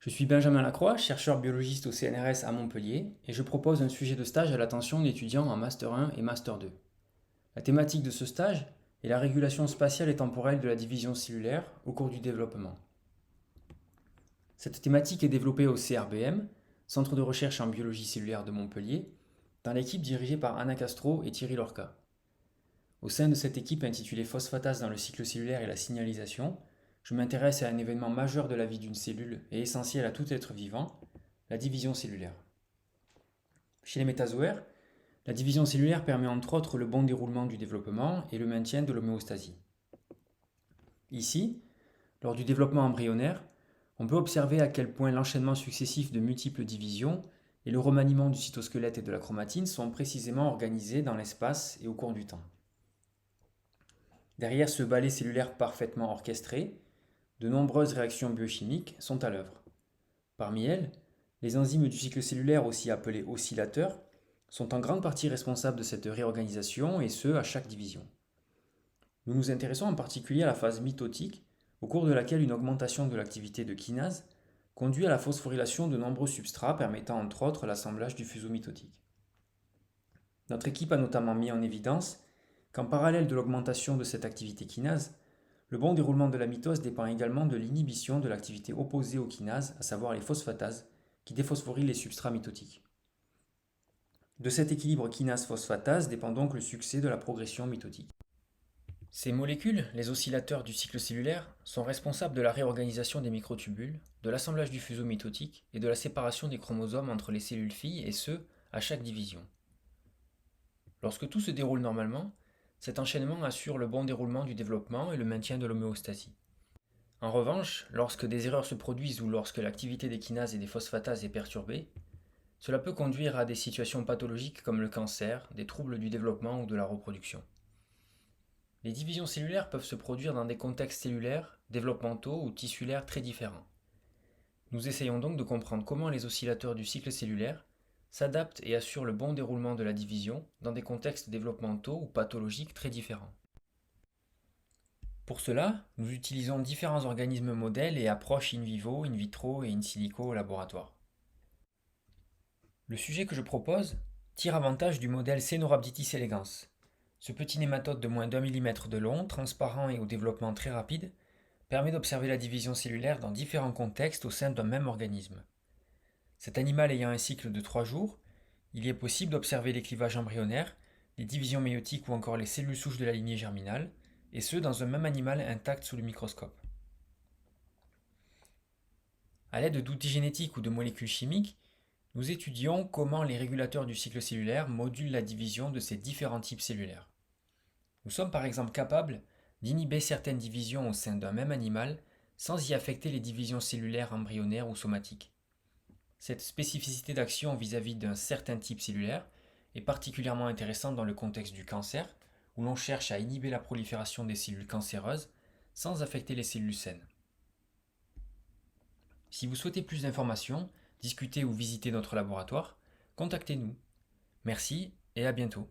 Je suis Benjamin Lacroix, chercheur biologiste au CNRS à Montpellier, et je propose un sujet de stage à l'attention d'étudiants en Master 1 et Master 2. La thématique de ce stage est la régulation spatiale et temporelle de la division cellulaire au cours du développement. Cette thématique est développée au CRBM, Centre de recherche en biologie cellulaire de Montpellier, dans l'équipe dirigée par Anna Castro et Thierry Lorca. Au sein de cette équipe intitulée Phosphatase dans le cycle cellulaire et la signalisation, je m'intéresse à un événement majeur de la vie d'une cellule et essentiel à tout être vivant, la division cellulaire. Chez les métazoaires, la division cellulaire permet entre autres le bon déroulement du développement et le maintien de l'homéostasie. Ici, lors du développement embryonnaire, on peut observer à quel point l'enchaînement successif de multiples divisions et le remaniement du cytosquelette et de la chromatine sont précisément organisés dans l'espace et au cours du temps. Derrière ce ballet cellulaire parfaitement orchestré, de nombreuses réactions biochimiques sont à l'œuvre. Parmi elles, les enzymes du cycle cellulaire, aussi appelés oscillateurs, sont en grande partie responsables de cette réorganisation et ce, à chaque division. Nous nous intéressons en particulier à la phase mitotique, au cours de laquelle une augmentation de l'activité de kinase conduit à la phosphorylation de nombreux substrats permettant entre autres l'assemblage du fuseau mitotique. Notre équipe a notamment mis en évidence qu'en parallèle de l'augmentation de cette activité kinase, le bon déroulement de la mitose dépend également de l'inhibition de l'activité opposée aux kinases, à savoir les phosphatases, qui déphosphorylent les substrats mitotiques. De cet équilibre kinase-phosphatase dépend donc le succès de la progression mitotique. Ces molécules, les oscillateurs du cycle cellulaire, sont responsables de la réorganisation des microtubules, de l'assemblage du fuseau mitotique et de la séparation des chromosomes entre les cellules filles et ce, à chaque division. Lorsque tout se déroule normalement, cet enchaînement assure le bon déroulement du développement et le maintien de l'homéostasie. En revanche, lorsque des erreurs se produisent ou lorsque l'activité des kinases et des phosphatases est perturbée, cela peut conduire à des situations pathologiques comme le cancer, des troubles du développement ou de la reproduction. Les divisions cellulaires peuvent se produire dans des contextes cellulaires, développementaux ou tissulaires très différents. Nous essayons donc de comprendre comment les oscillateurs du cycle cellulaire s'adaptent et assurent le bon déroulement de la division dans des contextes développementaux ou pathologiques très différents. Pour cela, nous utilisons différents organismes modèles et approches in vivo, in vitro et in silico au laboratoire. Le sujet que je propose tire avantage du modèle Caenorhabditis elegans. Ce petit nématode de moins d'1 mm de long, transparent et au développement très rapide, permet d'observer la division cellulaire dans différents contextes au sein d'un même organisme. Cet animal ayant un cycle de 3 jours, il y est possible d'observer les clivages embryonnaires, les divisions méiotiques ou encore les cellules souches de la lignée germinale, et ce dans un même animal intact sous le microscope. À l'aide d'outils génétiques ou de molécules chimiques, nous étudions comment les régulateurs du cycle cellulaire modulent la division de ces différents types cellulaires. Nous sommes par exemple capables d'inhiber certaines divisions au sein d'un même animal sans y affecter les divisions cellulaires embryonnaires ou somatiques. Cette spécificité d'action vis-à-vis d'un certain type cellulaire est particulièrement intéressante dans le contexte du cancer, où l'on cherche à inhiber la prolifération des cellules cancéreuses sans affecter les cellules saines. Si vous souhaitez plus d'informations, discuter ou visiter notre laboratoire, contactez-nous. Merci et à bientôt.